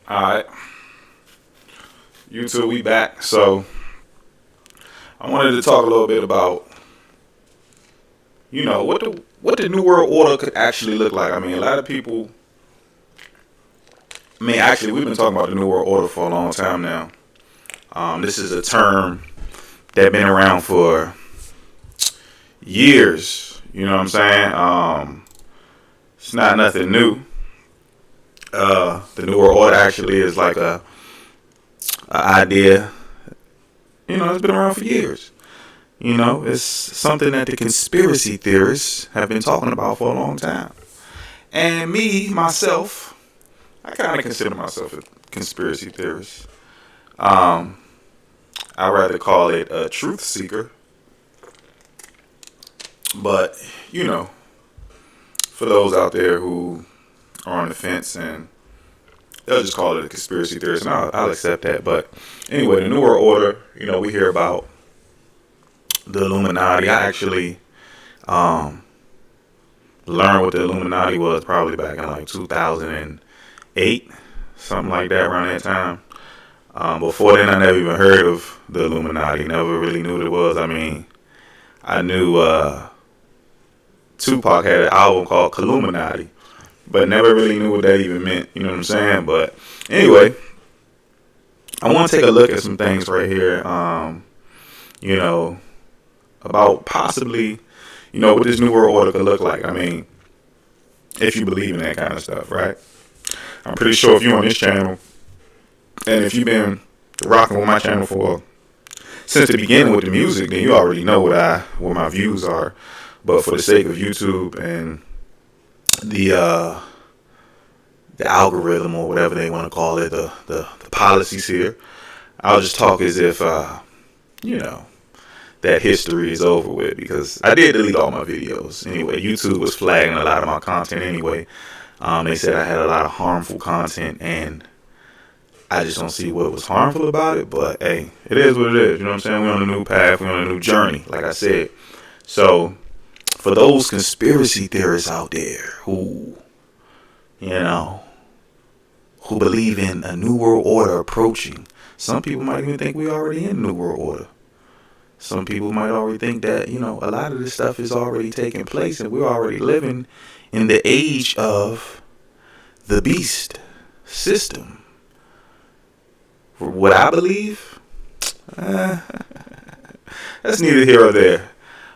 Alright, YouTube, we back. So, I wanted to talk a little bit about, what the New World Order could actually look like. I mean, a lot of people, actually, we've been talking about the New World Order for a long time now. This is a term that's been around for years. You know what I'm saying? It's not nothing new. The New World Order actually is like a idea. It's been around for years. It's something that the conspiracy theorists have been talking about for a long time. And myself, I kind of consider myself a conspiracy theorist. I rather call it a truth seeker. But, for those out there who are on the fence, and they'll just call it a conspiracy theorist, and I'll accept that. But anyway, the New World Order, we hear about the Illuminati. I actually learned what the Illuminati was probably back in like 2008, something like that, around that time. Before then, I never even heard of the Illuminati. Never really knew what it was. I mean, I knew Tupac had an album called Illuminati, but never really knew what that even meant. You know what I'm saying? But anyway, I want to take a look at some things right here. About possibly, what this New World Order could look like. I mean, if you believe in that kind of stuff, right? I'm pretty sure if you're on this channel, and if you've been rocking with my channel since the beginning with the music, then you already know what my views are. But for the sake of YouTube and the algorithm, or whatever they want to call it, the policies here, I'll just talk as if that history is over with, because I did delete all my videos. Anyway, YouTube was flagging a lot of my content anyway. They said I had a lot of harmful content, and I just don't see what was harmful about it. But hey, it is what it is. You know what I'm saying? We're on a new path. We're on a new journey, like I said. So for those conspiracy theorists out there who believe in a New World Order approaching, some people might even think we're already in New World Order. Some people might already think that, a lot of this stuff is already taking place, and we're already living in the age of the beast system. For what I believe, that's neither here or there.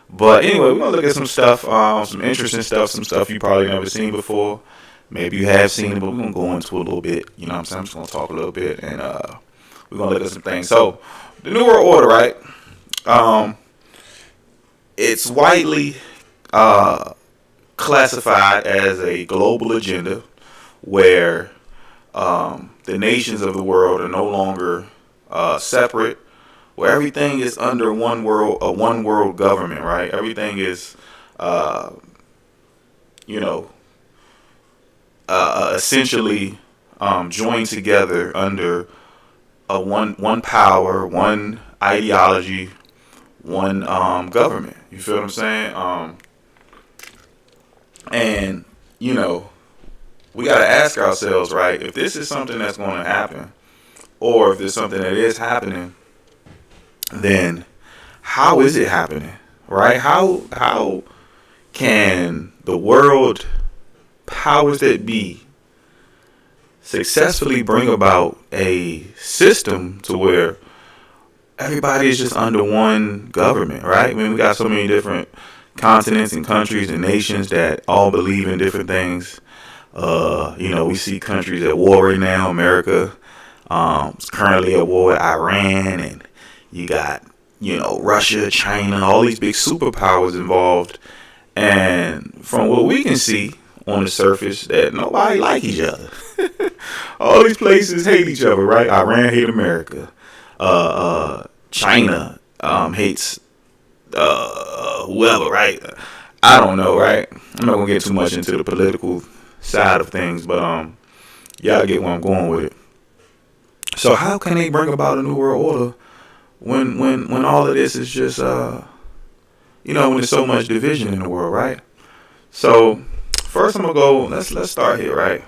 But anyway, we're going to look at some stuff, some interesting stuff, some stuff you probably never seen before. Maybe you have seen it, but we're going to go into a little bit. You know what I'm saying? I'm just going to talk a little bit, and we're going to look at some things. So, the New World Order, right? It's widely classified as a global agenda where the nations of the world are no longer separate, where everything is under one world government, right? Everything is essentially joined together under one power, one ideology, one government. You feel what I'm saying? And we got to ask ourselves, right, if this is something that's going to happen, or if there's something that is happening, then how is it happening, right? How can the world powers that be successfully bring about a system to where everybody is just under one government, right? I mean, we got so many different continents and countries and nations that all believe in different things. We see countries at war right now. America is currently at war with Iran, and you got, Russia, China, all these big superpowers involved. And from what we can see on the surface, that nobody like each other. All these places hate each other, right? Iran hate America. China hates whoever, right? I don't know, right? I'm not gonna get too much into the political side of things, but y'all get where I'm going with it. So how can they bring about a New World Order when all of this is just when there's so much division in the world, right? So first I'm gonna go. Let's start here, right?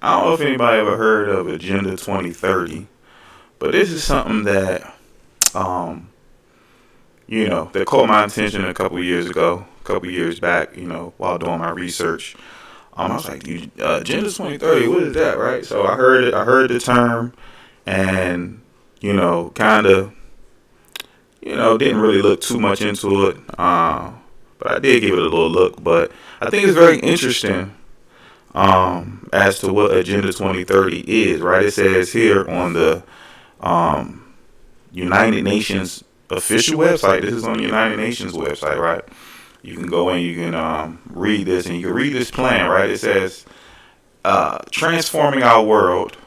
I don't know if anybody ever heard of Agenda 2030, but this is something that, um, that caught my attention a couple years back, while doing my research. I was like, Agenda 2030, what is that, right? So I heard it. I heard the term, and kind of, didn't really look too much into it. But I did give it a little look. But I think it's very interesting as to what Agenda 2030 is, right? It says here on the United Nations official website. This is on the United Nations website, right? You can go in, you can read this, and you can read this plan, right? It says, transforming our world,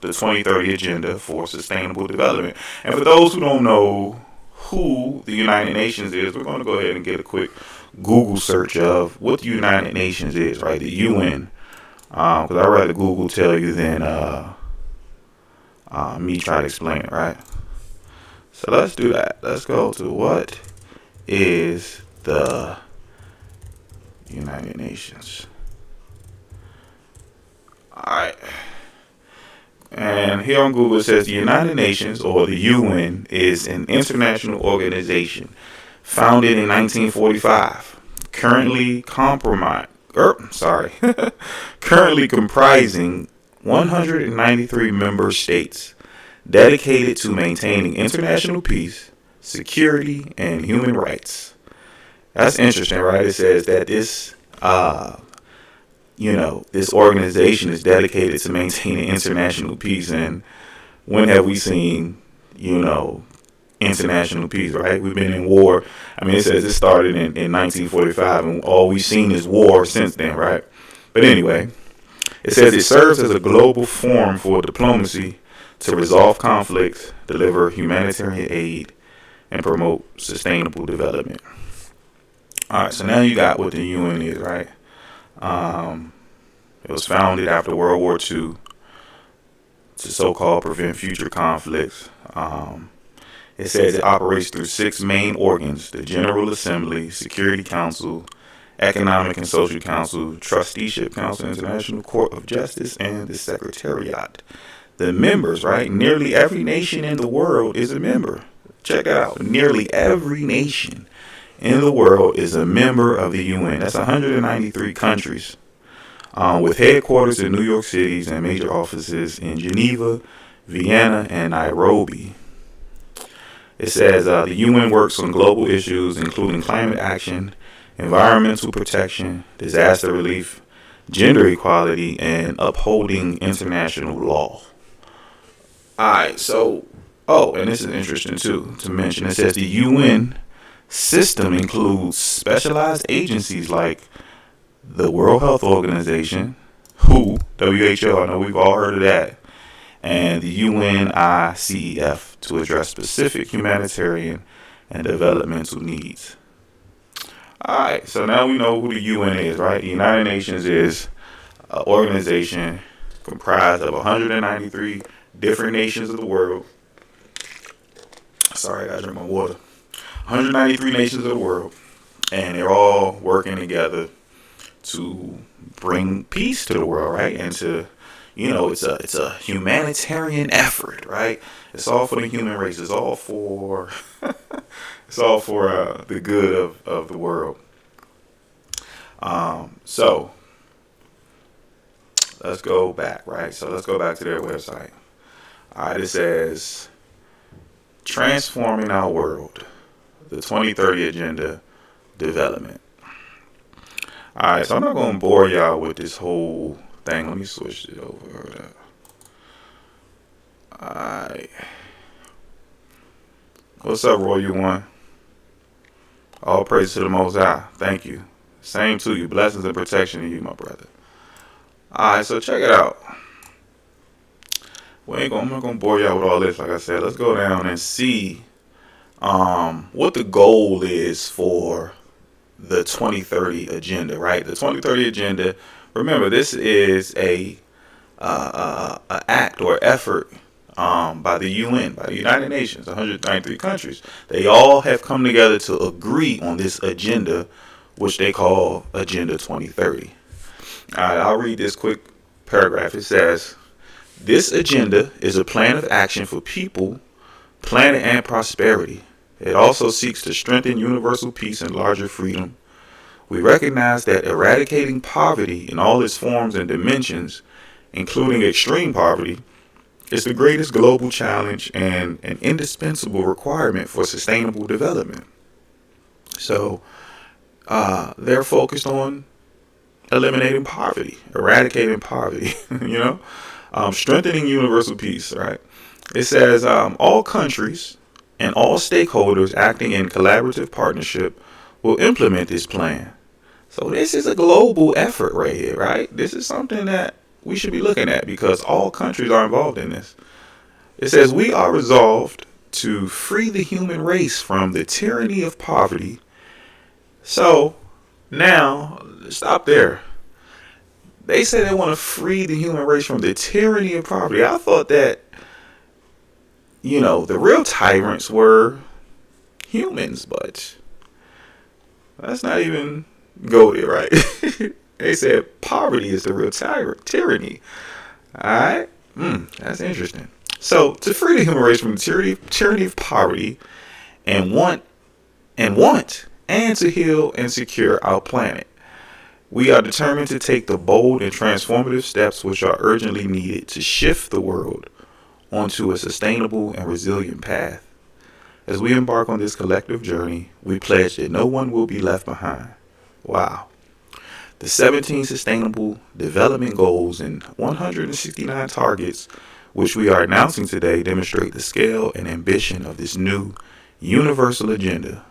the 2030 Agenda for Sustainable Development. And for those who don't know who the United Nations is, we're going to go ahead and get a quick Google search of what the United Nations is, right? The UN. Because I'd rather Google tell you than me try to explain it, right? So let's do that. Let's go to what is the United Nations. Alright. And here on Google it says the United Nations, or the UN, is an international organization founded in 1945, currently comprising 193 member states, dedicated to maintaining international peace, security, and human rights. That's interesting, right? It says that this this organization is dedicated to maintaining international peace. And when have we seen, international peace, right? We've been in war. I mean, it says it started in 1945, and all we've seen is war since then, right? But anyway, it says it serves as a global forum for diplomacy to resolve conflicts, deliver humanitarian aid, and promote sustainable development. All right, so now you got what the UN is, right? It was founded after World War II to so-called prevent future conflicts. It says it operates through 6 main organs: the General Assembly, Security Council, Economic and Social Council, Trusteeship Council, International Court of Justice, and the Secretariat. The members, right? Nearly every nation in the world is a member. Check it out. Nearly every nation in the world is a member of the UN. That's 193 countries, with headquarters in New York City and major offices in Geneva, Vienna, and Nairobi. It says the UN works on global issues including climate action, environmental protection, disaster relief, gender equality, and upholding international law. Alright, so, and this is interesting too to mention. It says the UN system includes specialized agencies like the World Health Organization, WHO, I know we've all heard of that, and the UNICEF to address specific humanitarian and developmental needs. Alright, so now we know who the UN is, right? The United Nations is an organization comprised of 193 different nations of the world. Sorry, I gotta drink my water. 193 nations of the world, and they're all working together to bring peace to the world, right? And to, it's a humanitarian effort, right? It's all for the human race. It's all for the good of the world. So let's go back, right? So let's go back to their website. All right, it says transforming our world, the 2030 Agenda Development. All right, so I'm not going to bore y'all with this whole thing. Let me switch it over. All right. What's up, Roy? One? All praise to the Most High. Thank you. Same to you. Blessings and protection to you, my brother. All right, so check it out. I'm not going to bore y'all with all this. Like I said, let's go down and see what the goal is for the 2030 Agenda, right? The 2030 Agenda, remember, this is a act or effort by the UN, by the United Nations, 193 countries. They all have come together to agree on this agenda, which they call Agenda 2030. All right, I'll read this quick paragraph, it says, this agenda is a plan of action for people, planet, and prosperity. It also seeks to strengthen universal peace and larger freedom. We recognize that eradicating poverty in all its forms and dimensions, including extreme poverty, is the greatest global challenge and an indispensable requirement for sustainable development. So, they're focused on eliminating poverty, eradicating poverty, strengthening universal peace, right? It says all countries and all stakeholders acting in collaborative partnership will implement this plan. So this is a global effort right here, right? This is something that we should be looking at because all countries are involved in this. It says we are resolved to free the human race from the tyranny of poverty. So now, stop there. They say they want to free the human race from the tyranny of poverty. I thought that, the real tyrants were humans, but let's not even go there, right? They said poverty is the real tyranny. Alright? That's interesting. So, to free the human race from the tyranny of poverty and to heal and secure our planet, we are determined to take the bold and transformative steps which are urgently needed to shift the world onto a sustainable and resilient path. As we embark on this collective journey, we pledge that no one will be left behind. Wow. The 17 Sustainable Development Goals and 169 targets, which we are announcing today, demonstrate the scale and ambition of this new universal agenda.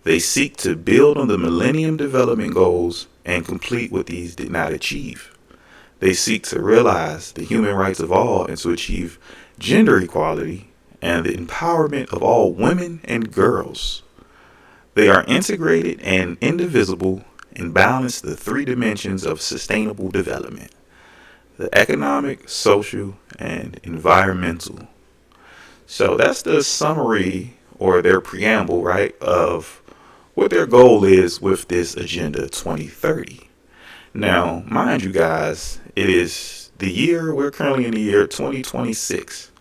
They seek to build on the Millennium Development Goals and complete what these did not achieve. They seek to realize the human rights of all and to achieve gender equality and the empowerment of all women and girls. They are integrated and indivisible and balance the three dimensions of sustainable development: the economic, social, and environmental. So that's the summary or their preamble, right, of what their goal is with this Agenda 2030. Now, mind you guys, we're currently in the year 2026,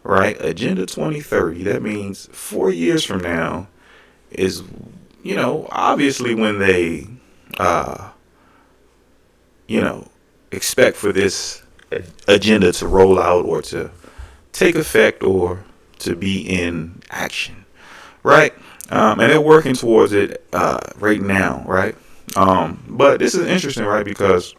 right? Agenda 2030, that means 4 years from now is, obviously when they, expect for this agenda to roll out or to take effect or to be in action, right? And they're working towards it right now, right? But this is interesting, right? Because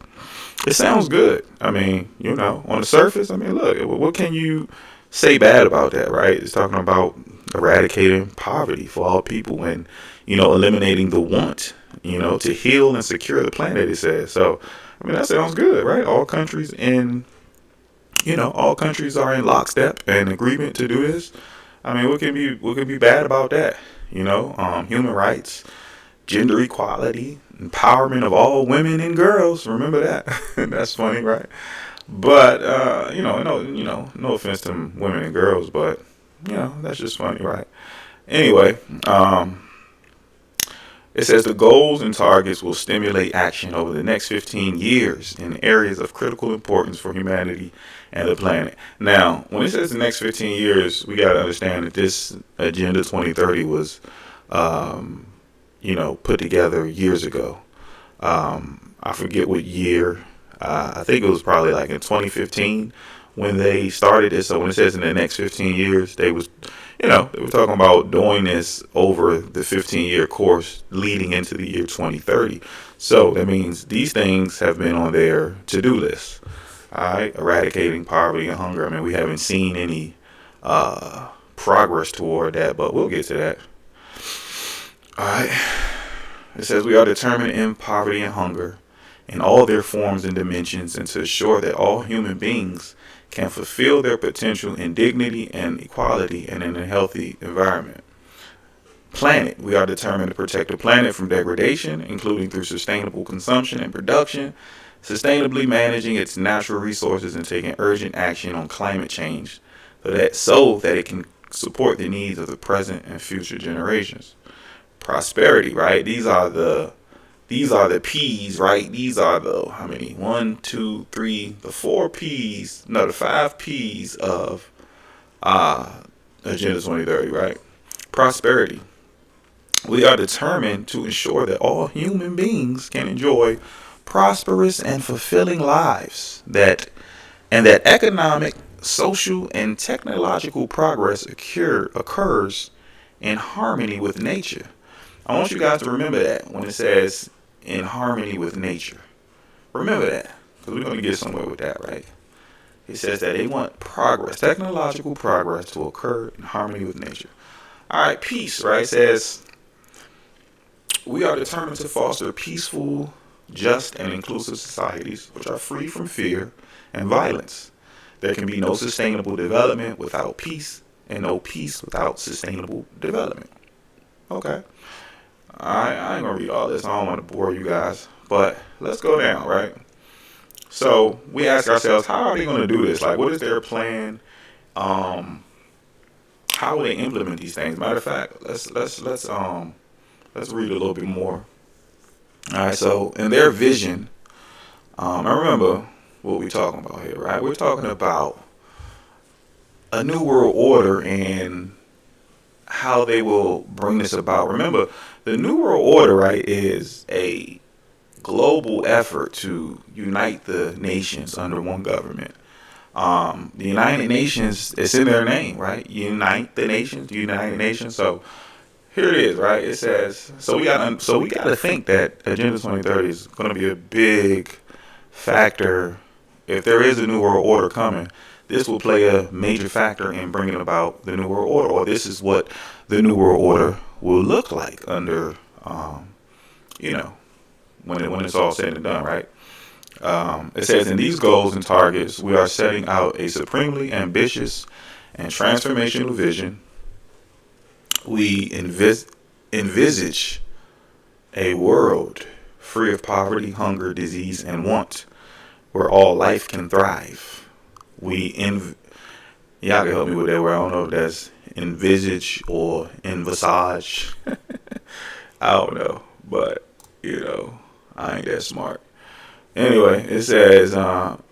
it sounds good. I mean, on the surface, look, what can you say bad about that, right? It's talking about eradicating poverty for all people and, eliminating the want, to heal and secure the planet, it says. So, that sounds good, right? All countries are in lockstep and agreement to do this. What can be bad about that? Human rights, gender equality, empowerment of all women and girls. Remember that? That's funny, right? But no offense to women and girls, but that's just funny, right? Anyway, it says the goals and targets will stimulate action over the next 15 years in areas of critical importance for humanity and the planet. Now, when it says the next 15 years, we got to understand that this Agenda 2030 was, put together years ago. I forget what year. I think it was probably like in 2015 when they started this. So when it says in the next 15 years, they were talking about doing this over the 15-year course leading into the year 2030. So that means these things have been on their to-do list. All right, eradicating poverty and hunger. We haven't seen any progress toward that, but we'll get to that. All right. It says we are determined to end poverty and hunger in all their forms and dimensions and to assure that all human beings can fulfill their potential in dignity and equality and in a healthy environment. Planet, we are determined to protect the planet from degradation, including through sustainable consumption and production, sustainably managing its natural resources and taking urgent action on climate change so that it can support the needs of the present and future generations. Prosperity, right? These are the these are the P's, right? These are the, how many? 1, 2, 3, the 4 P's, no, the 5 P's of Agenda 2030, right? Prosperity. We are determined to ensure that all human beings can enjoy prosperous and fulfilling lives, that economic, social, and technological progress occurs in harmony with nature. I want you guys to remember that when it says in harmony with nature. Remember that, because we're going to get somewhere with that, right? It says that they want progress, technological progress, to occur in harmony with nature. All right, peace, right? It says we are determined to foster peaceful, just, and inclusive societies which are free from fear and violence. There can be no sustainable development without peace, and no peace without sustainable development. Okay. I ain't gonna read all this. I don't want to bore you guys, but let's go down, right? So we ask ourselves, how are they going to do this? Like, what is their plan? How will they implement these things? Matter of fact, let's read a little bit more. All right. So in their vision, I remember what we're talking about here, right? We're talking about a new world order and how they will bring this about. Remember, the new world order, right, is a global effort to unite the nations under one government. The United Nations, it's in their name, right? Unite the nations, United Nations. So here it is, right? It says, so we got to think that Agenda 2030 is going to be a big factor. If there is a new world order coming, this will play a major factor in bringing about the new world order, or this is what the new world order will look like under, when it's all said and done, right? It says, in these goals and targets, we are setting out a supremely ambitious and transformational vision. We envisage a world free of poverty, hunger, disease, and want, where all life can thrive. Y'all can help me with that word. I don't know if that's envisage or envisage. I don't know, but I ain't that smart. Anyway, it says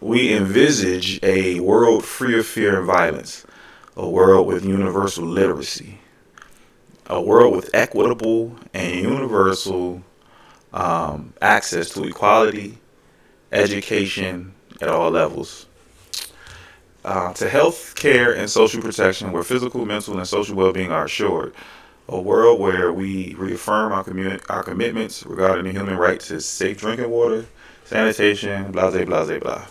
we envisage a world free of fear and violence, a world with universal literacy, a world with equitable and universal access to equality, education at all levels, to health care and social protection where physical, mental, and social well-being are assured, a world where we reaffirm our commitments regarding the human right to safe drinking water, sanitation, blah, blah, blah, blah.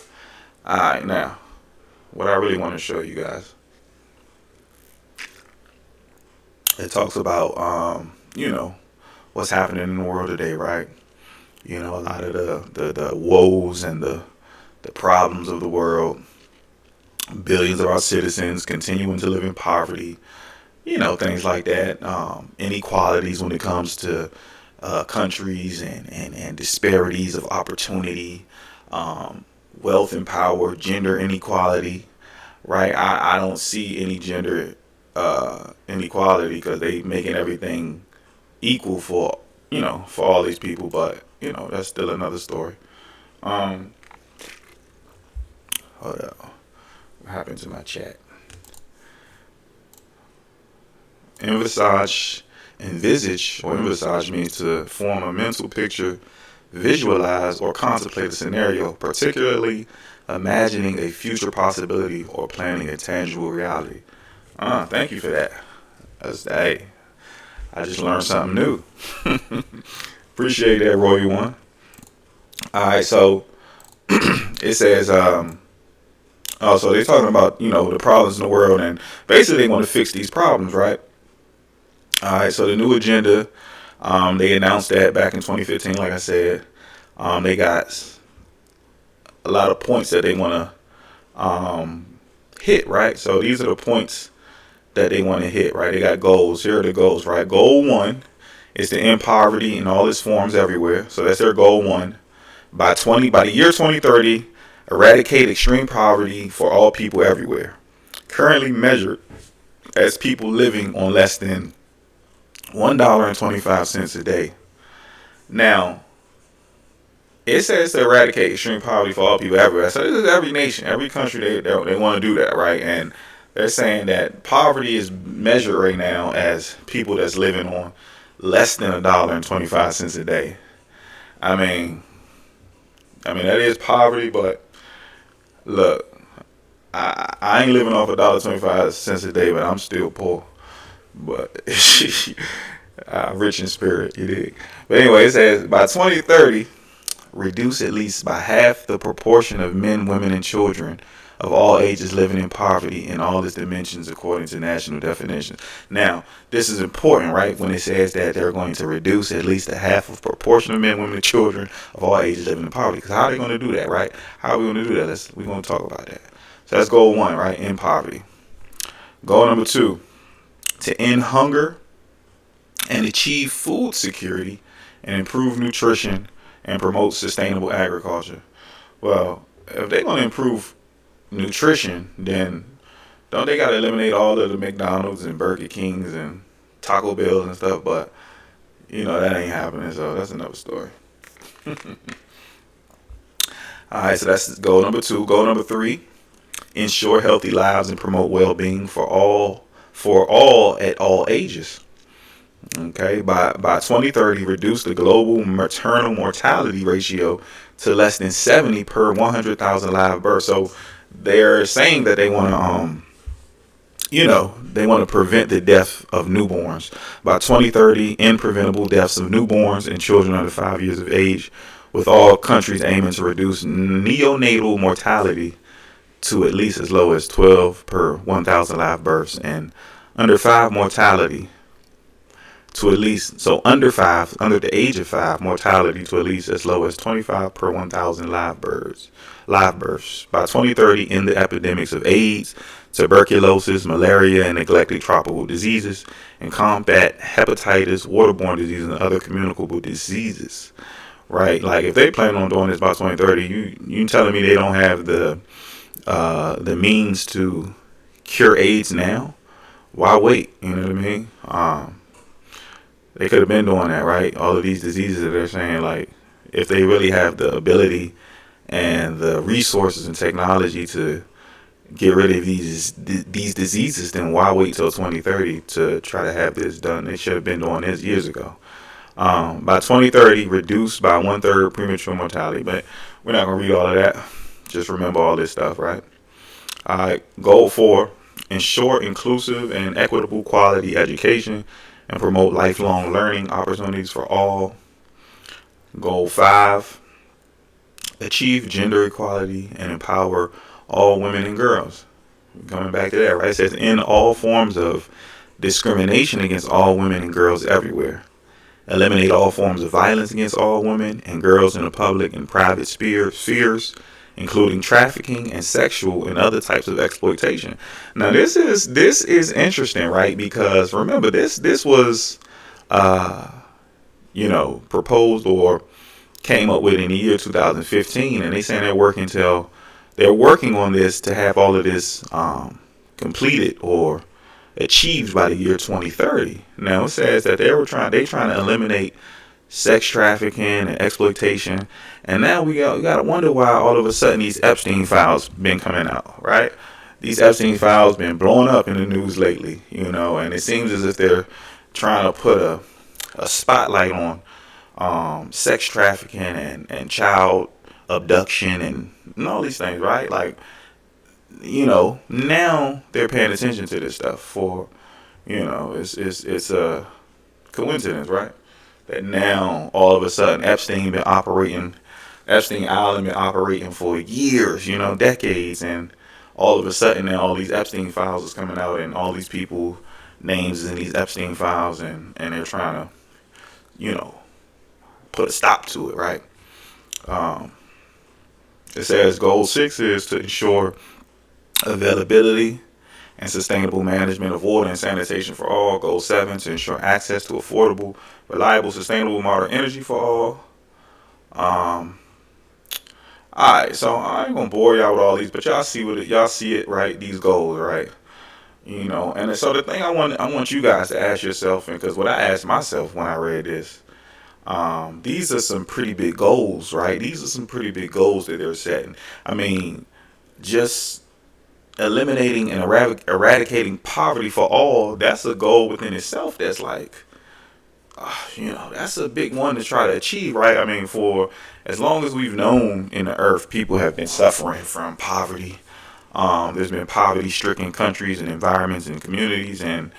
All right, now, what I really want to show you guys, it talks about, what's happening in the world today, right? A lot of the woes and the problems of the world. Billions of our citizens continuing to live in poverty, things like that. Inequalities when it comes to countries and disparities of opportunity, wealth and power, gender inequality, right? I don't see any gender inequality because they making everything equal for all these people, but that's still another story. Hold up. What happened to my chat? Envisage means to form a mental picture, visualize, or contemplate a scenario, particularly imagining a future possibility or planning a tangible reality. Thank you for that. Hey, I just learned something new. Appreciate that, Roy One. All right, so it says, so they're talking about, the problems in the world, and basically they want to fix these problems, right? All right, so the new agenda, they announced that back in 2015, like I said. They got a lot of points that they want to hit, right? So these are the points that they want to hit, right? They got goals. Here are the goals, right? Goal 1 is to end poverty in all its forms everywhere. So that's their goal 1. By the year 2030, eradicate extreme poverty for all people everywhere. Currently measured as people living on less than $1.25 a day. Now, It says to eradicate extreme poverty for all people everywhere. So this is every nation, every country they want to do that, right? And they're saying that poverty is measured right now as people that's living on less than $1.25 a day. I mean, that is poverty, but look, I ain't living off $1.25 a day, but I'm still poor. But rich in spirit, you dig? But anyway, it says by 2030, reduce at least by half the proportion of men, women, and children of all ages living in poverty in all its dimensions according to national definitions. Now, this is important, right? When it says that they're going to reduce at least a half of proportion of men, women, and children of all ages living in poverty. Because how are they going to do that, right? How are we going to do that? We're going to talk about that. So that's goal one, right? End poverty. Goal number two, to end hunger and achieve food security and improve nutrition and promote sustainable agriculture. Well, if they're going to improve nutrition, then don't they got to eliminate all of the McDonald's and Burger Kings and Taco Bells and stuff? But that ain't happening, so that's another story. All right, so that's goal number two. Goal number three, ensure healthy lives and promote well-being for all at all ages. Okay, by 2030, reduce the global maternal mortality ratio to less than 70 per 100,000 live births. So they're saying that they want to prevent the death of newborns. By 2030, end preventable deaths of newborns and children under 5 years of age, with all countries aiming to reduce neonatal mortality to at least as low as 12 per 1,000 live births, and under 5 mortality to at least, so under the age of 5, mortality to at least as low as 25 per 1,000 live births. By 2030, end the epidemics of AIDS, tuberculosis, malaria, and neglected tropical diseases, and combat hepatitis, waterborne diseases, and other communicable diseases. Right? Like, if they plan on doing this by 2030, you telling me they don't have the means to cure AIDS now? Why wait? You know what I mean? They could have been doing that, right? All of these diseases that they're saying, like, if they really have the ability and the resources and technology to get rid of these diseases, then why wait till 2030 to try to have this done? They should have been doing this years ago. By 2030, reduce by 1/3 premature mortality. But we're not going to read all of that. Just remember all this stuff, right? All right, goal 4, ensure inclusive and equitable quality education and promote lifelong learning opportunities for all. Goal 5, achieve gender equality and empower all women and girls. Coming back to that, right? It says end all forms of discrimination against all women and girls everywhere. Eliminate all forms of violence against all women and girls in the public and private spheres, including trafficking and sexual and other types of exploitation. Now, this is interesting, right? Because remember, this was, proposed or came up with in the year 2015, and they saying they're working on this to have all of this completed or achieved by the year 2030. Now, it says that they trying to eliminate sex trafficking and exploitation, and now we got to wonder why all of a sudden these Epstein files been coming out, right? These Epstein files been blowing up in the news lately, and it seems as if they're trying to put a spotlight on sex trafficking and child abduction and all these things, right? Like, now they're paying attention to this stuff for, it's a coincidence, right? That now all of a sudden Epstein Island been operating for years, decades, and all of a sudden now all these Epstein files is coming out and all these people names is in these Epstein files, and they're trying to, put a stop to it, right? It says goal 6 is to ensure availability and sustainable management of water and sanitation for all. Goal 7, to ensure access to affordable, reliable, sustainable, modern energy for all. Alright, so I ain't gonna bore y'all with all these, but y'all see it, right? These goals, right? And so the thing I want you guys to ask yourself, and because what I asked myself when I read this, These are some pretty big goals, right? These are some pretty big goals that they're setting. I mean, just eliminating and eradicating poverty for all, that's a goal within itself. That's like, that's a big one to try to achieve, right? I mean, for as long as we've known in the earth, people have been suffering from poverty. There's been poverty-stricken countries and environments and communities, and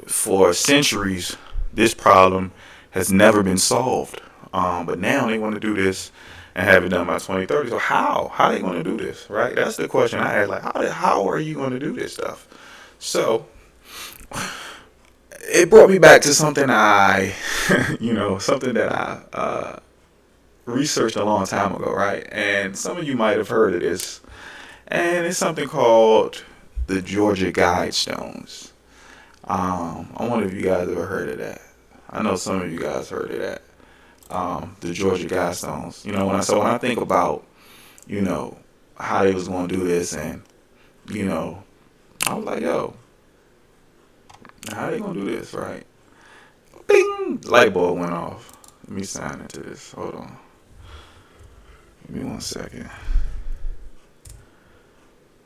for centuries, this problem has never been solved. But now they want to do this and have it done by 2030. So how? How are they going to do this, right? That's the question I had. Like, how are you going to do this stuff? So it brought me back to something something that I researched a long time ago, right? And some of you might have heard of this. And it's something called the Georgia Guidestones. I wonder if you guys ever heard of that. I know some of you guys heard of that. The Georgia Guidestones. When I think about, how they was going to do this, and, I was like, yo, how they going to do this, right? Bing! Light bulb went off. Let me sign into this. Hold on. Give me 1 second.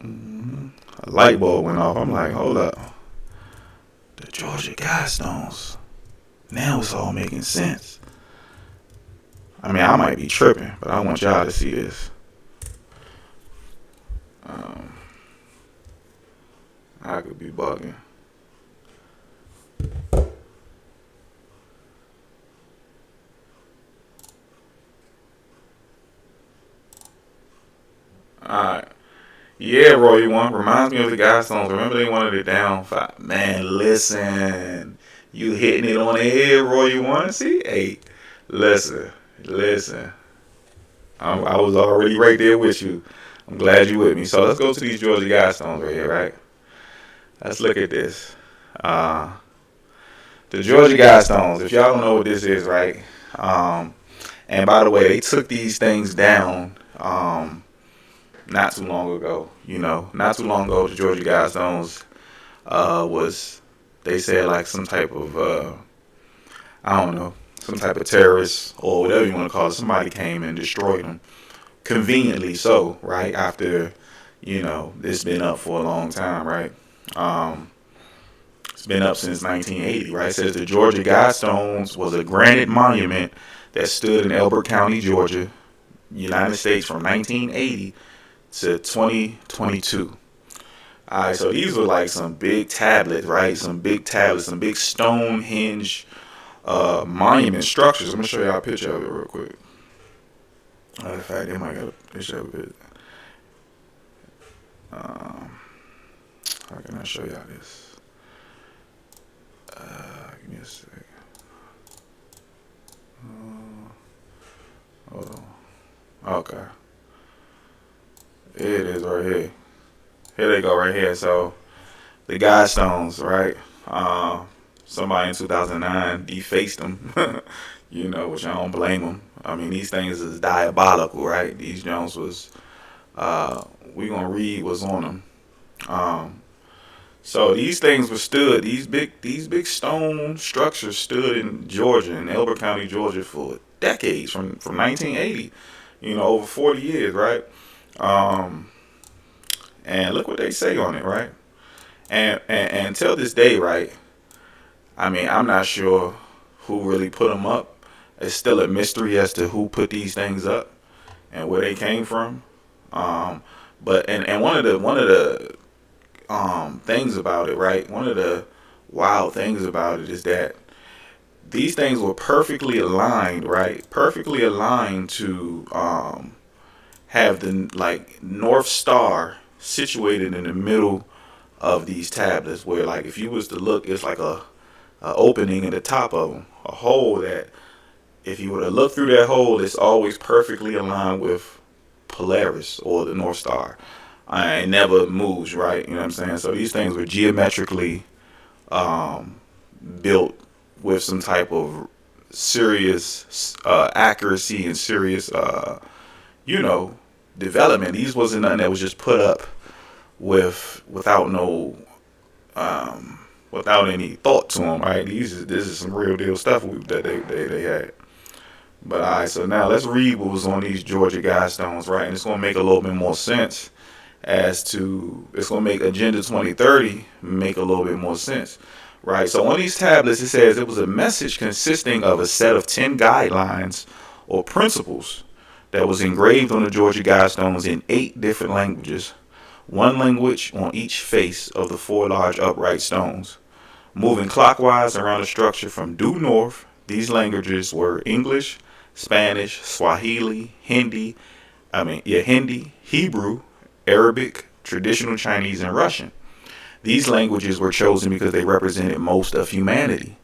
A light bulb went off. I'm like, hold up. The Georgia Guidestones. Now it's all making sense. I mean, I might be tripping, but I want y'all to see this. I could be bugging. Alright. Yeah, Roy One. Reminds me of the Guidestones. Remember they wanted it down 5. Man, listen. You hitting it on the head, Roy One. See? Hey, listen. I was already right there with you. I'm glad you with me. So let's go to these Georgia Guidestones right here, right? Let's look at this. The Georgia Guidestones. If y'all don't know what this is, right? And by the way, they took these things down not too long ago. Not too long ago, the Georgia Guidestones was, they said, like some type of, I don't know, some type of terrorist or whatever you want to call it. Somebody came and destroyed them. Conveniently so, right? After, it's been up for a long time, right? It's been up since 1980, right? It says the Georgia Guidestones was a granite monument that stood in Elbert County, Georgia, United States from 1980 to 2022. All right, so these were like some big tablets, right? Some big Stonehenge monument structures. I'm going to show y'all a picture of it real quick. Matter of fact, they might got a picture of it. How can I show y'all this? Give me a sec. Hold on. Okay. Here it is right here. Here they go right here. So, the Guidestones, right? Somebody in 2009 defaced them, which I don't blame them. I mean, these things is diabolical, right? These Jones was, we gonna read what's on them. So these things were stood, these big stone structures stood in Georgia, in Elbert County, Georgia for decades, from 1980, over 40 years, right? And look what they say on it, right? And until this day, right? I mean, I'm not sure who really put them up. It's still a mystery as to who put these things up and where they came from. But one of the things about it, right? One of the wild things about it is that these things were perfectly aligned, right? Perfectly aligned to have the North Star situated in the middle of these tablets, where if you was to look, it's like a opening at the top of them, a hole that if you were to look through that hole, it's always perfectly aligned with Polaris or the North Star. It never moves, right? You know what I'm saying? So these things were geometrically built with some type of serious accuracy and serious, development. These wasn't nothing that was just put up without no without any thought to them, right? This is some real deal stuff that they had. But all right, so now let's read what was on these Georgia Guidestones, right? And it's going to make a little bit more sense it's going to make Agenda 2030 make a little bit more sense, right? So on these tablets, it says it was a message consisting of a set of 10 guidelines or principles that was engraved on the Georgia Guidestones in 8 different languages, one language on each face of the 4 large upright stones. Moving clockwise around the structure from due north, these languages were English, Spanish, Swahili, Hindi, Hebrew, Arabic, traditional Chinese, and Russian. These languages were chosen because they represented most of humanity,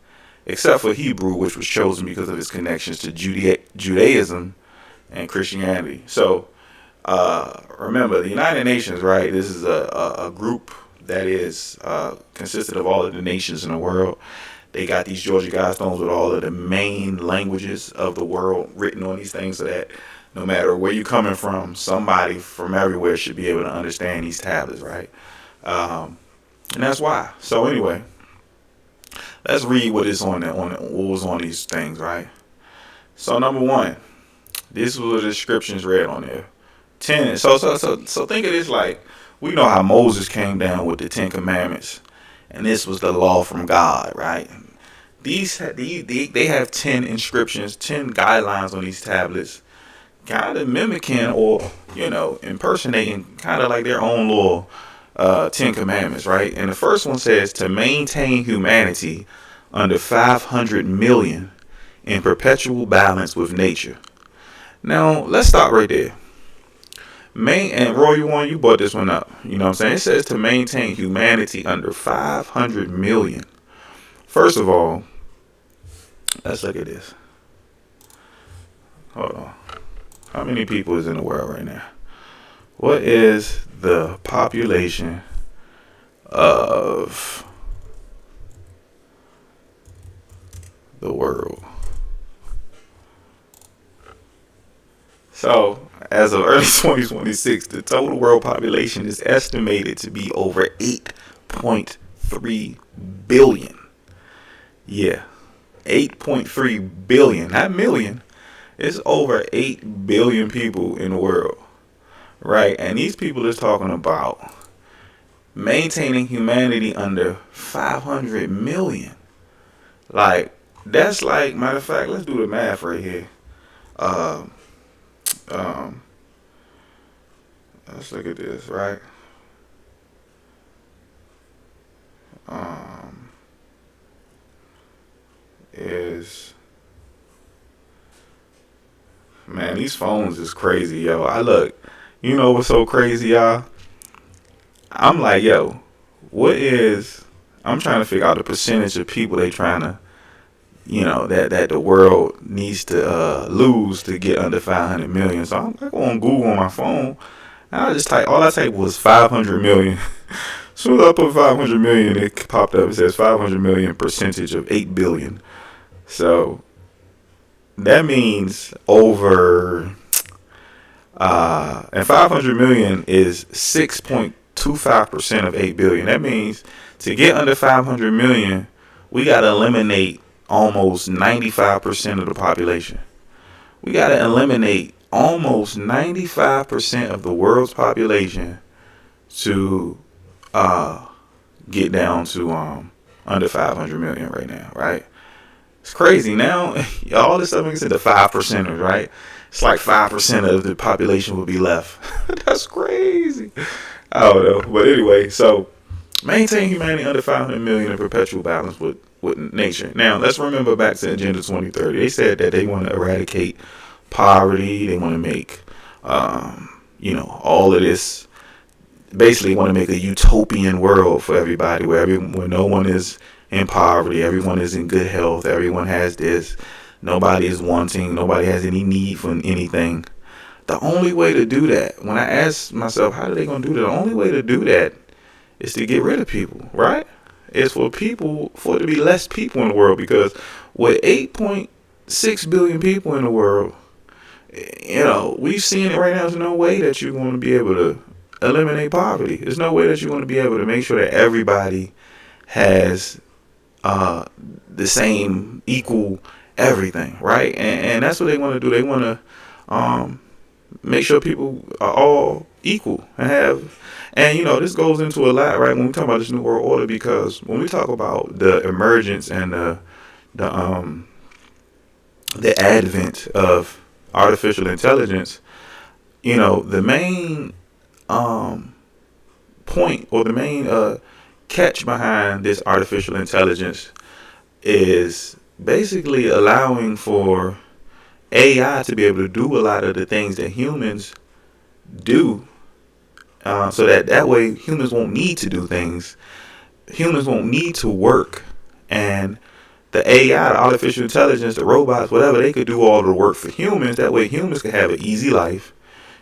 except for Hebrew, which was chosen because of its connections to Judaism and Christianity. So remember, the United Nations, right? This is a group that is consisted of all of the nations in the world. They got these Georgia Guidestones with all of the main languages of the world written on these things, so that no matter where you're coming from, somebody from everywhere should be able to understand these tablets, right? And that's why. So anyway, let's read what is what was on these things, right? So number 1, this was the descriptions read on there. 10. So think of this like, we know how Moses came down with the 10 commandments, and this was the law from God, right? They have 10 inscriptions, 10 guidelines on these tablets, kind of mimicking or impersonating kind of like their own little 10 commandments, right? And the first one says to maintain humanity under 500 million in perpetual balance with nature. Now let's stop right there. And Roy, you brought this one up. You know what I'm saying? It says to maintain humanity under 500 million. First of all, let's look at this. Hold on. How many people is in the world right now? What is the population of the world? So, as of early 2026, the total world population is estimated to be over 8.3 billion. Yeah, 8.3 billion, not million. It's over 8 billion people in the world, right? And these people is talking about maintaining humanity under 500 million. Like, that's like, matter of fact, let's do the math right here. Let's look at this, right? Man, these phones is crazy, yo. You know what's so crazy, y'all? I'm like, yo, I'm trying to figure out the percentage of people they trying to, that the world needs to lose to get under 500 million. So I'm going to Google on my phone, and all I typed was 500 million. As soon as I put 500 million, it popped up. It says 500 million percentage of 8 billion. So that means over, and 500 million is 6.25% of 8 billion. That means to get under 500 million, we got to eliminate almost 95% of the population. We got to eliminate almost 95% of the world's population to get down to under 500 million right now, right? It's crazy. Now, all this stuff makes it to 5%ers, right? It's like 5% of the population will be left. That's crazy. I don't know. But anyway, so maintain humanity under 500 million in perpetual balance with nature. Now, let's remember back to Agenda 2030. They said that they want to eradicate poverty. They want to make, all of this. Basically, want to make a utopian world for everybody where no one is in poverty, everyone is in good health, everyone has this, nobody is wanting, nobody has any need for anything. The only way to do that, when I ask myself, how are they going to do that? The only way to do that is to get rid of people, right? It's for it to be less people in the world, because with 8.6 billion people in the world, we've seen it right now. There's no way that you're going to be able to eliminate poverty. There's no way that you're going to be able to make sure that everybody has the same equal everything, right? And that's what they want to do. They want to make sure people are all equal and have. And this goes into a lot, right? When we talk about this new world order, because when we talk about the emergence and the advent of artificial intelligence, the main point, or the main catch behind this artificial intelligence is basically allowing for AI to be able to do a lot of the things that humans do, so that way humans won't need to do things. Humans won't need to work. And the AI, the artificial intelligence, the robots, whatever, they could do all the work for humans. That way humans can have an easy life.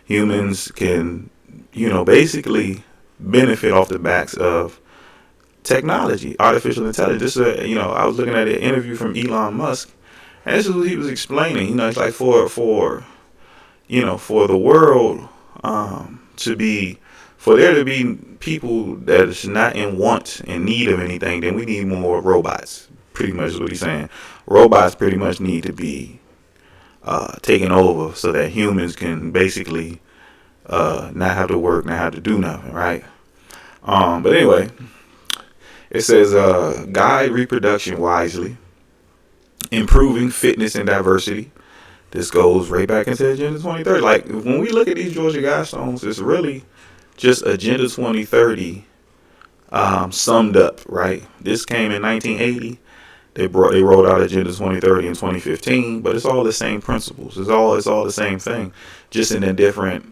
Humans can, basically benefit off the backs of technology, artificial intelligence. I was looking at an interview from Elon Musk, and this is what he was explaining. It's like for the world for there to be people that is not in want and need of anything, then we need more robots. Pretty much is what he's saying. Robots pretty much need to be taken over so that humans can basically not have to work, not have to do nothing, right? But anyway, it says guide reproduction wisely, improving fitness and diversity. This goes right back into Agenda 2030. Like, when we look at these Georgia Guidestones, it's really just Agenda 2030 summed up, right? This came in 1980. They rolled out Agenda 2030 in 2015, but it's all the same principles. It's all the same thing, just in a different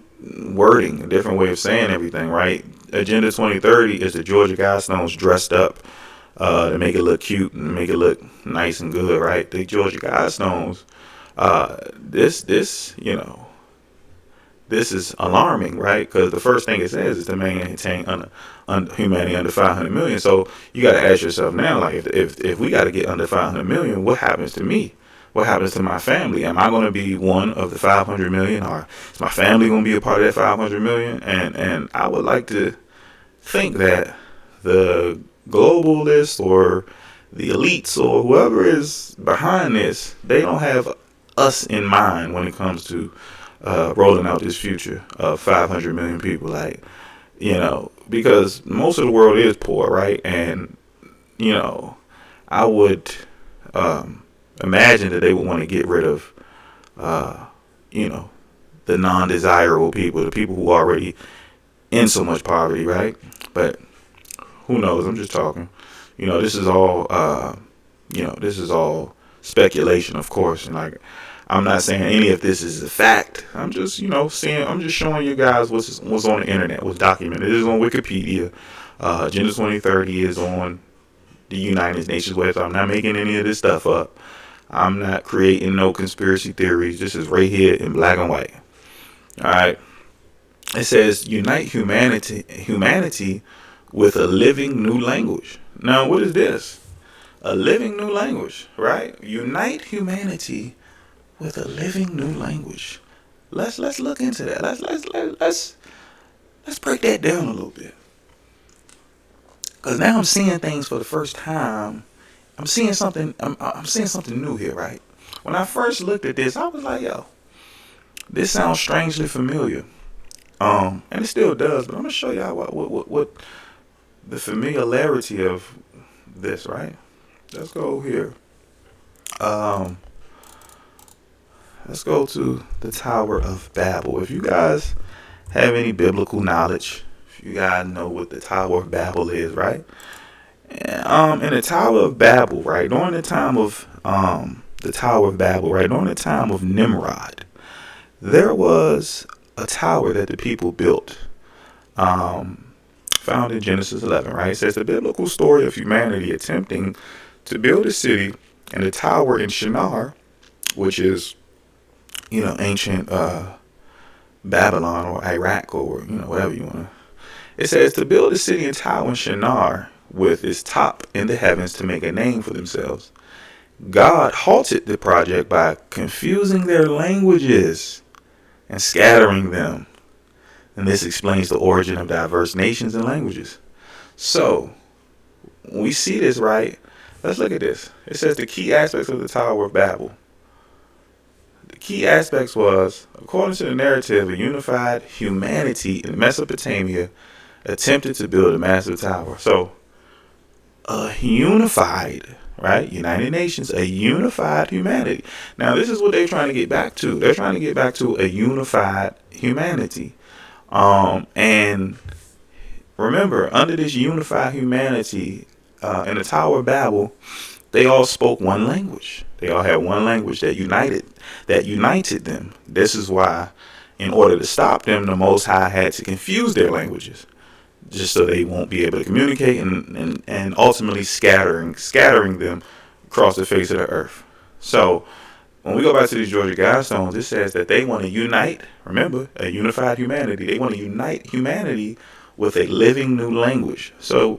wording, a different way of saying everything, right? Agenda 2030 is the Georgia Guidestones dressed up to make it look cute and make it look nice and good, right? The Georgia Guidestones, this is alarming, right? Because the first thing it says is to maintain humanity under 500 million. So you got to ask yourself now, like, if we got to get under 500 million, what happens to me? What happens to my family? Am I going to be one of the 500 million, or is my family going to be a part of that 500 million? And I would like to think that the globalists or the elites or whoever is behind this, they don't have us in mind when it comes to rolling out this future of 500 million people. Like, because most of the world is poor, right? And I would imagine that they would want to get rid of the non-desirable people, the people who are already in so much poverty, right? But who knows? I'm just talking. This is all this is all speculation, of course, and like, I'm not saying any of this is a fact. I'm just, I'm just showing you guys what's on the internet, what's documented. It is on Wikipedia. Agenda 2030 is on the United Nations website. I'm not making any of this stuff up. I'm not creating no conspiracy theories. This is right here in black and white. All right. It says unite humanity with a living new language. Now, what is this? A living new language, right? Unite humanity with a living new language. Let's look into that. Let's break that down a little bit. Because now I'm seeing things for the first time. I'm seeing something new here, right? When I first looked at this, I was like, yo, this sounds strangely familiar. And it still does, but I'm gonna show y'all what the familiarity of this, right? Let's go here. Let's go to the Tower of Babel. If you guys have any biblical knowledge, if you guys know what the Tower of Babel is, right? In the Tower of Babel, right, during the time of the Tower of Babel, right, during the time of Nimrod, there was a tower that the people built, found in Genesis 11, right? It says the biblical story of humanity attempting to build a city and a tower in Shinar, which is ancient Babylon or Iraq or whatever you want to. It says to build a city and tower in Shinar with its top in the heavens to make a name for themselves. God halted the project by confusing their languages and scattering them. And this explains the origin of diverse nations and languages. So, when we see this, right, let's look at this. It says the key aspects of the Tower of Babel. The key aspects was, according to the narrative, a unified humanity in Mesopotamia attempted to build a massive tower. So, a unified, right, United Nations, a unified humanity. Now, this is what they're trying to get back to. They're trying to get back to a unified humanity. And remember, under this unified humanity, in the Tower of Babel, they all spoke one language. They all had one language that united them. This is why, in order to stop them, the Most High had to confuse their languages, just so they won't be able to communicate, and ultimately scattering them across the face of the earth. So when we go back to these Georgia Guidestones, it says that they want to unite, remember, a unified humanity. They want to unite humanity with a living new language. So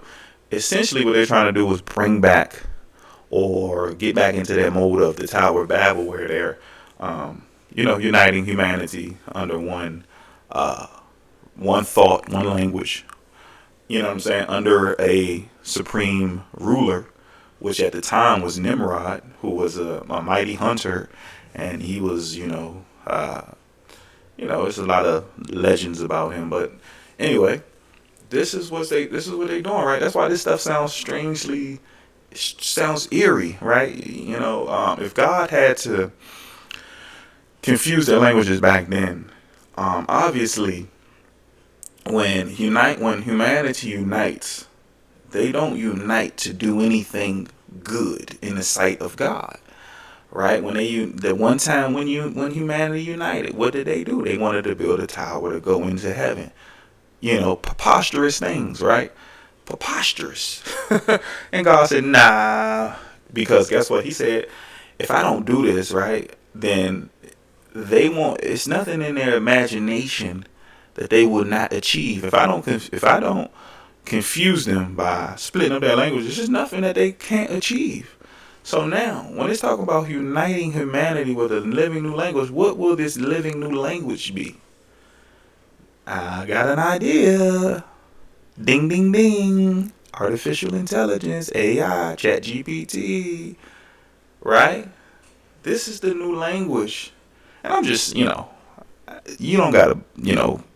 essentially what they're trying to do is bring back or get back into that mode of the Tower of Babel, where they're, uniting humanity under one thought, one language. You know what I'm saying? Under a supreme ruler, which at the time was Nimrod, who was a mighty hunter, and he was, it's a lot of legends about him. But anyway, this is what they're doing, right? That's why this stuff sounds eerie, right? If God had to confuse their languages back then, obviously, when humanity unites, they don't unite to do anything good in the sight of God, right? When humanity united, what did they do? They wanted to build a tower to go into heaven. Preposterous things, right? Preposterous. And God said, nah, because guess what? He said, if I don't do this, right, then it's nothing in their imagination that they will not achieve. If I don't confuse them by splitting up their language, it's just nothing that they can't achieve. So now, when it's talking about uniting humanity with a living new language, what will this living new language be? I got an idea. Ding, ding, ding. Artificial intelligence, AI, ChatGPT, right? This is the new language. And I'm just, you don't gotta,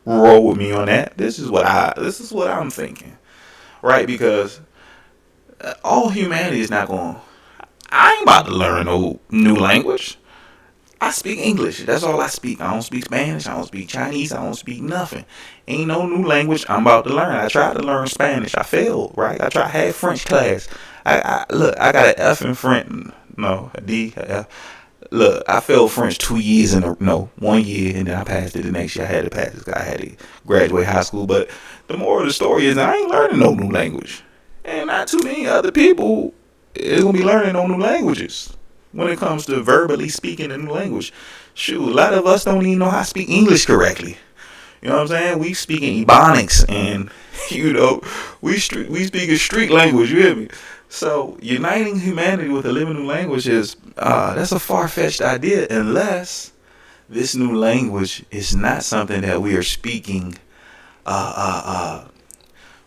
roll with me on that. This is what I'm thinking, right? Because all humanity is not going. I ain't about to learn no new language. I speak English. That's all I speak. I don't speak Spanish. I don't speak Chinese. I don't speak nothing. Ain't no new language I'm about to learn. I tried to learn Spanish. I failed, right? I had French class. I got an F in French. No, a D, a F. Look, I failed French 1 year, and then I passed it the next year. I had to pass it because I had to graduate high school. But the moral of the story is I ain't learning no new language. And not too many other people is going to be learning no new languages when it comes to verbally speaking a new language. Shoot, a lot of us don't even know how to speak English correctly. You know what I'm saying? We speaking Ebonics, and, we speaking street language, you hear me? So uniting humanity with a living new language that's a far-fetched idea, unless this new language is not something that we are speaking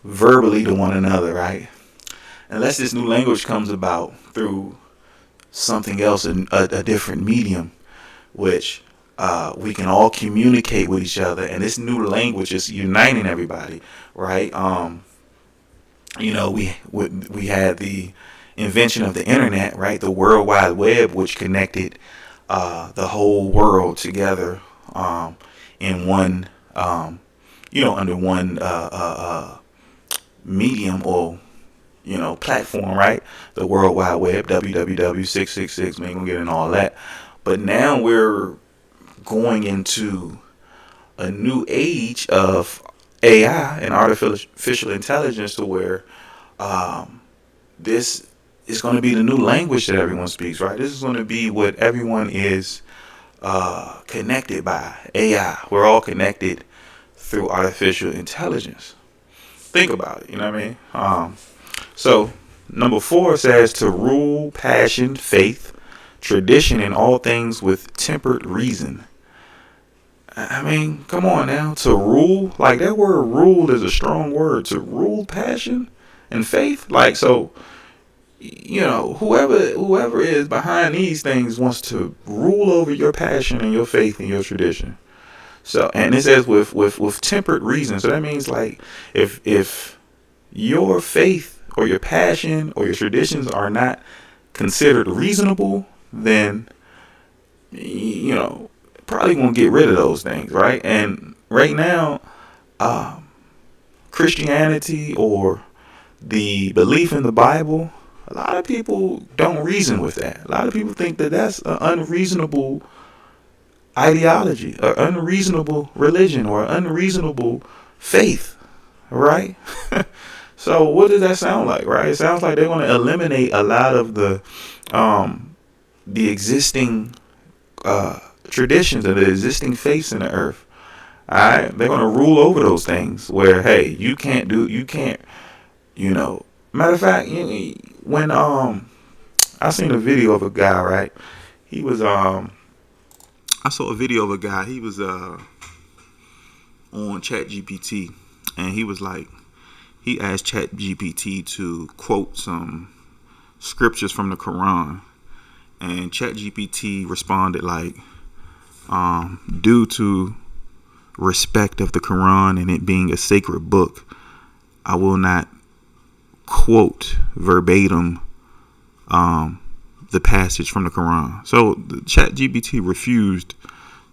verbally to one another, right? Unless this new language comes about through something else, a different medium, which we can all communicate with each other, and this new language is uniting everybody, right? We had the invention of the internet, right? The World Wide Web, which connected the whole world together in one, under one medium or platform, right? The World Wide Web, www 666. We ain't gonna get into all that, but now we're going into a new age of AI and artificial intelligence, to where this is going to be the new language that everyone speaks, right? This is going to be what everyone is connected by. AI. We're all connected through artificial intelligence. Think about it, you know what I mean? So, number 4 says to rule passion, faith, tradition, and all things with tempered reason. I mean, come on now. To rule, like that word rule is a strong word. To rule passion and faith. Like, so, whoever is behind these things wants to rule over your passion and your faith and your tradition. So, and it says with tempered reason. So that means, like, if your faith or your passion or your traditions are not considered reasonable, then probably gonna get rid of those things, right? And right now, Christianity or the belief in the Bible, a lot of people don't reason with that. A lot of people think that that's an unreasonable ideology, or unreasonable religion, or unreasonable faith, right? So what does that sound like, right? It sounds like they want to eliminate a lot of the existing traditions and the existing faiths in the earth. All right, they're going to rule over those things where, hey, you can't. Matter of fact, when I seen a video of a guy, right? He was I saw a video of a guy. He was on ChatGPT, and he was like, he asked ChatGPT to quote some scriptures from the Quran, and ChatGPT responded like, due to respect of the Quran and it being a sacred book, I will not quote verbatim the passage from the Quran. So the ChatGPT refused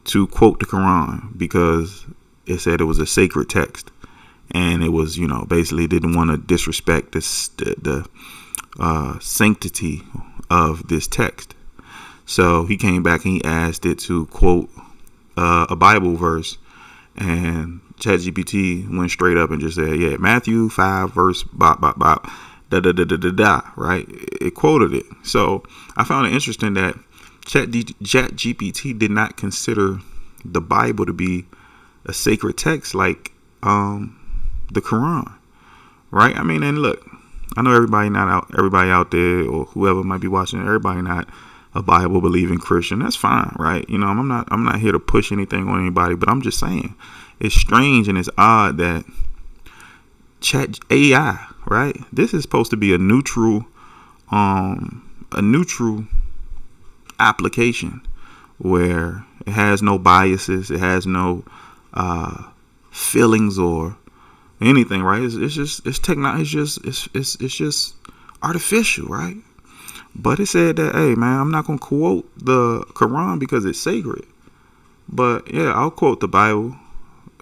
to quote the Quran because it said it was a sacred text, and it was, basically didn't want to disrespect the sanctity of this text. So he came back and he asked it to quote a Bible verse, and ChatGPT went straight up and just said, yeah, Matthew 5 verse bop bop bop da da da da da da, right? It quoted it. So I found it interesting that ChatGPT did not consider the Bible to be a sacred text like the Quran, right? I mean, and look, I know everybody out there, or whoever might be watching, everybody not a Bible believing Christian. That's fine, right? I'm not here to push anything on anybody, but I'm just saying it's strange and it's odd that Chat AI, right? This is supposed to be a neutral application where it has no biases, it has no feelings or anything, right? It's just artificial, right? But it said that, hey man, I'm not gonna quote the Quran because it's sacred, but yeah, I'll quote the Bible.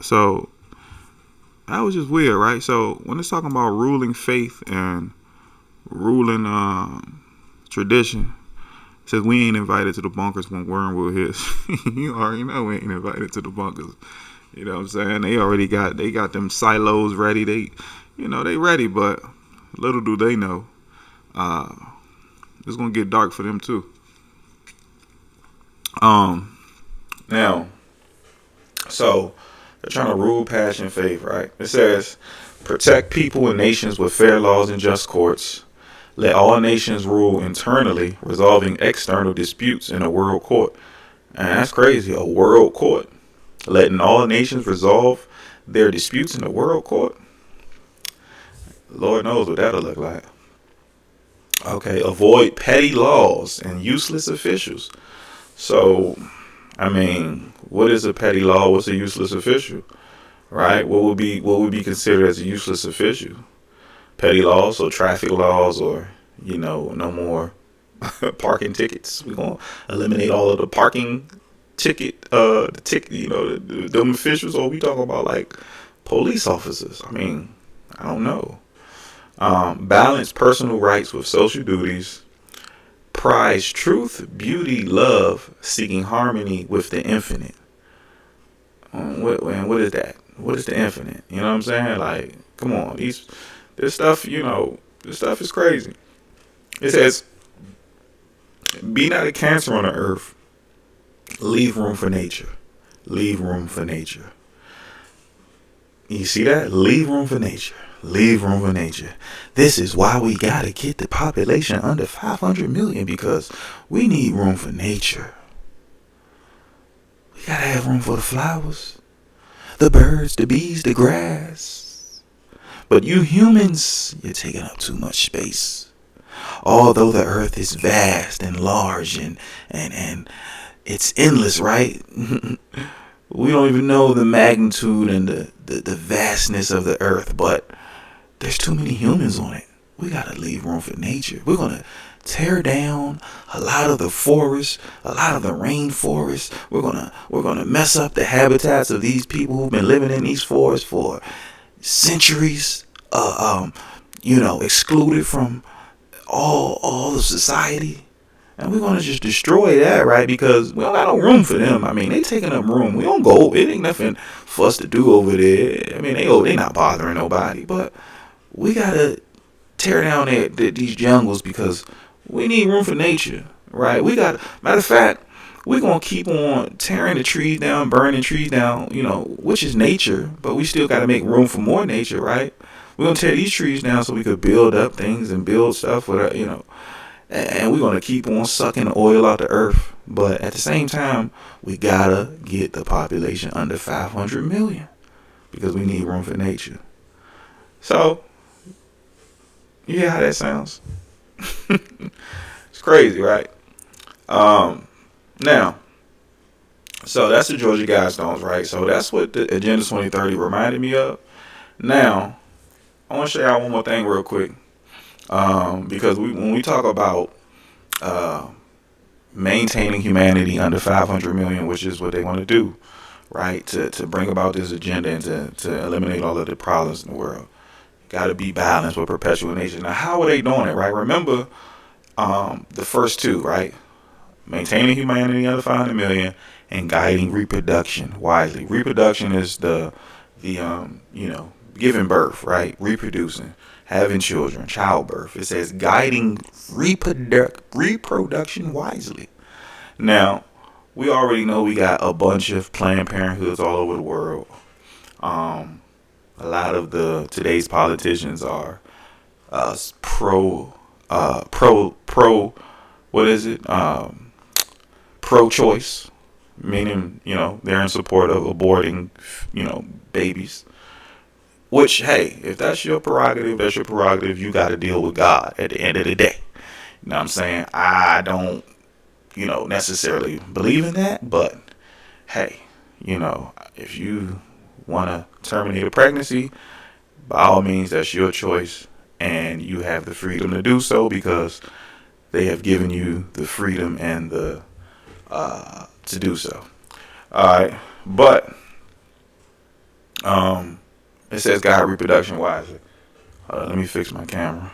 So that was just weird, right? So when it's talking about ruling faith and ruling tradition, it says we ain't invited to the bunkers when Wormwood hits. You already know we ain't invited to the bunkers. You know what I'm saying? They got them silos ready. They ready, but little do they know, it's gonna get dark for them too. Now, so they're trying to rule passion faith, right? It says, protect people and nations with fair laws and just courts. Let all nations rule internally, resolving external disputes in a world court. And that's crazy, a world court. Letting all nations resolve their disputes in a world court. Lord knows what that'll look like. Okay, avoid petty laws and useless officials. So, I mean, what is a petty law? What's a useless official? Right? What would be considered as a useless official? Petty laws, so traffic laws, or no more parking tickets. We're gonna eliminate all of the parking ticket, them officials. Or we talking about like police officers? I mean, I don't know. Balance personal rights with social duties. Prize truth, beauty, love, seeking harmony with the infinite. What is that? What is the infinite? You know what I'm saying? Like, come on, this stuff is crazy. It says, be not a cancer on the earth. Leave room for nature. Leave room for nature. You see that? Leave room for nature. Leave room for nature. This is why we gotta get the population under 500 million, because we need room for nature. We gotta have room for the flowers, the birds, the bees, the grass. But you humans, you're taking up too much space. Although the earth is vast and large and it's endless, right? We don't even know the magnitude and the vastness of the earth, but there's too many humans on it. We gotta leave room for nature. We're gonna tear down a lot of the forests, a lot of the rainforests. We're gonna mess up the habitats of these people who've been living in these forests for centuries. Excluded from all of society. And we're gonna just destroy that, right? Because we don't got no room for them. I mean, they taking up room. We don't go. It ain't nothing for us to do over there. I mean, they not bothering nobody. But we gotta tear down these jungles because we need room for nature, right? Matter of fact, we're gonna keep on tearing the trees down, burning trees down, which is nature. But we still gotta make room for more nature, right? We're gonna tear these trees down so we could build up things and build stuff with and we're going to keep on sucking the oil out the earth. But at the same time, we got to get the population under 500 million because we need room for nature. So, you hear how that sounds? It's crazy, right? Now, so that's the Georgia Guidestones, right? So that's what the Agenda 2030 reminded me of. Now, I want to show y'all one more thing real quick. Because when we talk about maintaining humanity under 500 million, which is what they want to do, right, to bring about this agenda and to eliminate all of the problems in the world, got to be balanced with perpetual nature. Now, how are they doing it, right? Remember the first two, right? Maintaining humanity under 500 million and guiding reproduction wisely. Reproduction is the giving birth, right? Reproducing. Having children, childbirth. It says guiding reproduction wisely. Now, we already know we got a bunch of Planned Parenthoods all over the world. A lot of today's politicians are pro-choice, meaning they're in support of aborting babies. Which, hey, if that's your prerogative, that's your prerogative. You got to deal with God at the end of the day. You know what I'm saying? I don't, necessarily believe in that. But, hey, if you want to terminate a pregnancy, by all means, that's your choice. And you have the freedom to do so because they have given you the freedom and to do so. All right. But, it says guide reproduction wisely. Let me fix my camera.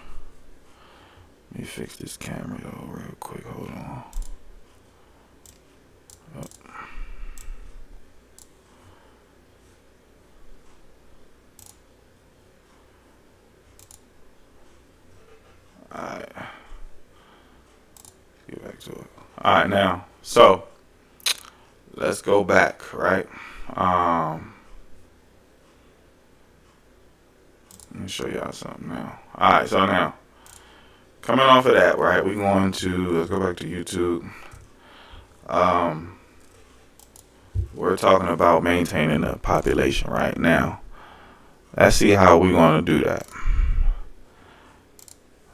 Let me fix this camera, though, real quick. Hold on. Alright. Let's get back to it. Alright, now. So, let's go back, right? Let me show y'all something now. Alright, so now, coming off of that, right, let's go back to YouTube. We're talking about maintaining the population right now. Let's see how we're going to do that.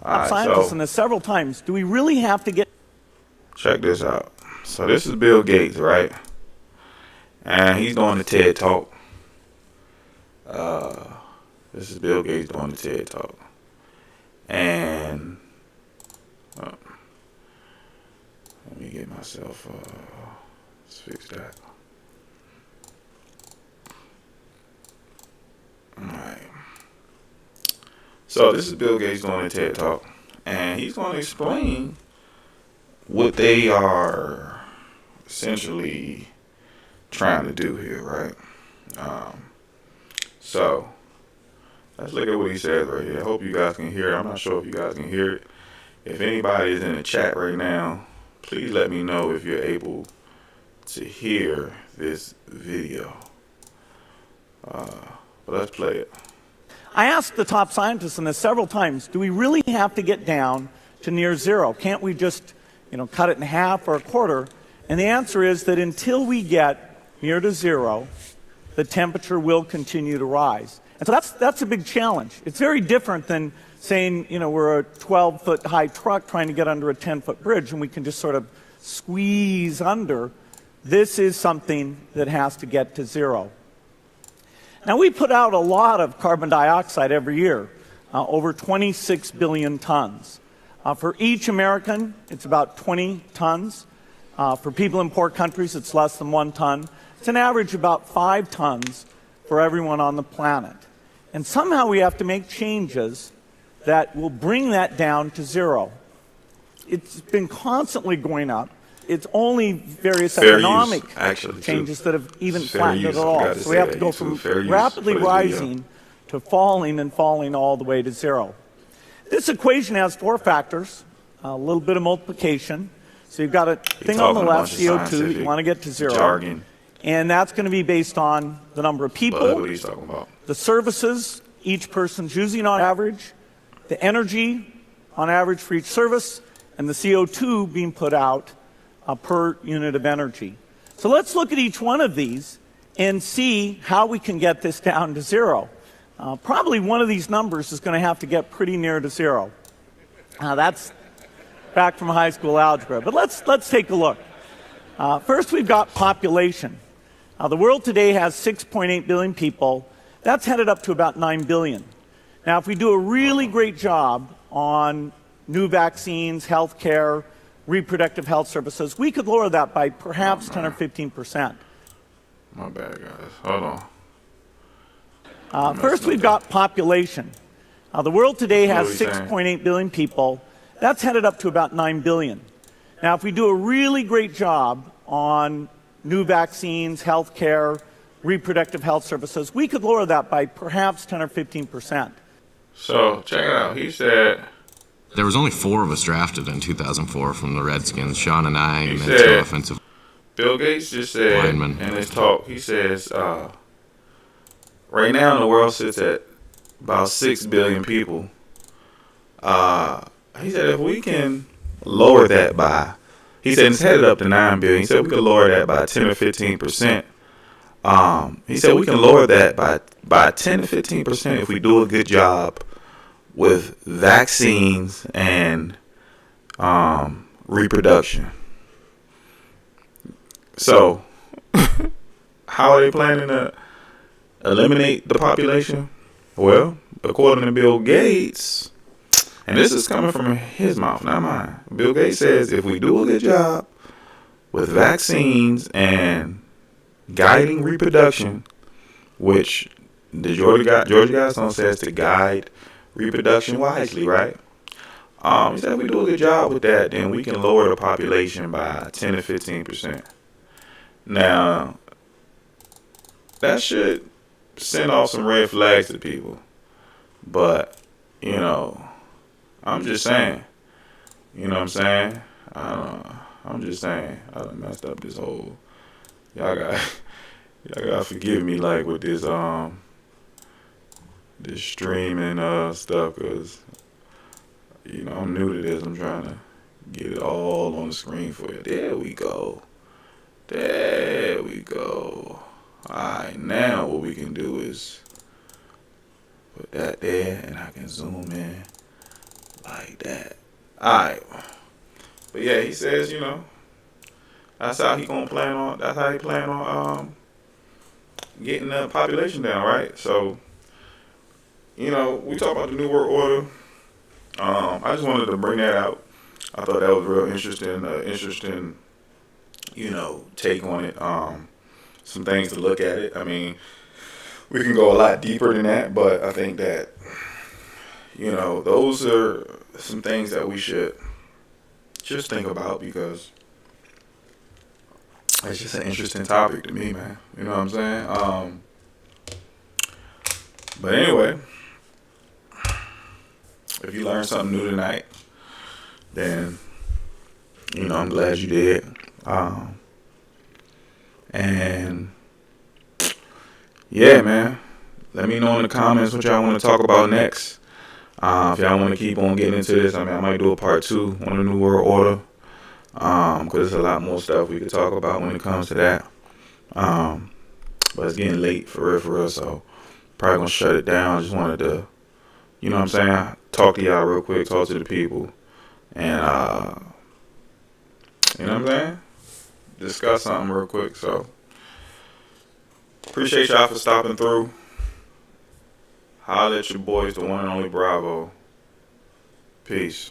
Alright, scientists in this several times. Do we really have to get... Check this out. So this is Bill Gates, right? And he's doing the TED Talk. This is Bill Gates doing the TED Talk. And let me get myself, let's fix that. Alright. So this is Bill Gates doing the TED Talk. And he's going to explain what they are essentially trying to do here, right? So let's look at what he says right here. I hope you guys can hear it. I'm not sure if you guys can hear it. If anybody is in the chat right now, please let me know if you're able to hear this video. But let's play it. I asked the top scientists in this several times, do we really have to get down to near zero? Can't we just, cut it in half or a quarter? And the answer is that until we get near to zero, the temperature will continue to rise. And so that's a big challenge. It's very different than saying, we're a 12-foot high truck trying to get under a 10-foot bridge and we can just sort of squeeze under. This is something that has to get to zero. Now, we put out a lot of carbon dioxide every year, over 26 billion tons. For each American, it's about 20 tons. For people in poor countries, it's less than 1 ton. It's an average about 5 tons for everyone on the planet. And somehow we have to make changes that will bring that down to zero. It's been constantly going up. It's only various economic changes that have even flattened it at all. So we have to go from rapidly rising to falling and falling all the way to zero. This equation has 4 factors, a little bit of multiplication. So you've got a thing on the left, CO2, that you want to get to zero. Jargon. And that's going to be based on the number of people, What he's talking about. the services each person's using on average, the energy on average for each service, and the CO2 being put out per unit of energy. So let's look at each one of these and see how we can get this down to zero. Probably one of these numbers is going to have to get pretty near to zero. That's back from high school algebra. But let's take a look. First, we've got population. The world today has 6.8 billion people. That's headed up to about 9 billion. Now, if we do a really great job on new vaccines, health care, reproductive health services, we could lower that by perhaps 10 or 15%. My bad, guys. Hold on. First, we've got population. The world today has 6.8 billion people. That's headed up to about 9 billion. Now, if we do a really great job on new vaccines, health care, reproductive health services, we could lower that by perhaps 10 or 15%. So, check it out. He said... There was only 4 of us drafted in 2004 from the Redskins, Sean and I, and then 2 offensive Bill Gates just said linemen. in his talk, he says, right now the world sits at about 6 billion people. He said if we can lower that by, he said it's headed up to 9 billion. He said we could lower that by 10 or 15%. He said we can lower that by 10 to 15% if we do a good job with vaccines and reproduction. So, how are they planning to eliminate the population? Well, according to Bill Gates, and this is coming from his mouth, not mine. Bill Gates says if we do a good job with vaccines and guiding reproduction, which the Georgia Guidestone says to guide reproduction wisely, right? He said if we do a good job with that, then we can lower the population by 10 to 15%. Now, that should send off some red flags to people. But, I'm just saying. You know what I'm saying? I'm just saying. I done messed up this whole... Y'all gotta forgive me, like, with this, this streaming stuff, because, I'm new to this. I'm trying to get it all on the screen for you. There we go. There we go. Alright, now what we can do is put that there, and I can zoom in like that. Alright. But yeah, he says, that's how he plan on getting the population down, right? So, we talk about the New World Order. I just wanted to bring that out. I thought that was real interesting, take on it. Some things to look at it. I mean, we can go a lot deeper than that, but I think that, those are some things that we should just think about, because it's just an interesting topic to me, man. You know what I'm saying? But anyway, if you learned something new tonight, then, I'm glad you did. And yeah, man, let me know in the comments what y'all want to talk about next. If y'all want to keep on getting into this, I might do a part 2 on the New World Order, because there's a lot more stuff we could talk about when it comes to that. But it's getting late for real, so probably gonna shut it down. Just wanted to, you know what I'm saying, talk to y'all real quick, talk to the people, and you know what I'm saying, discuss something real quick. So appreciate y'all for stopping through. Holla at your boys, the one and only Bravo. Peace.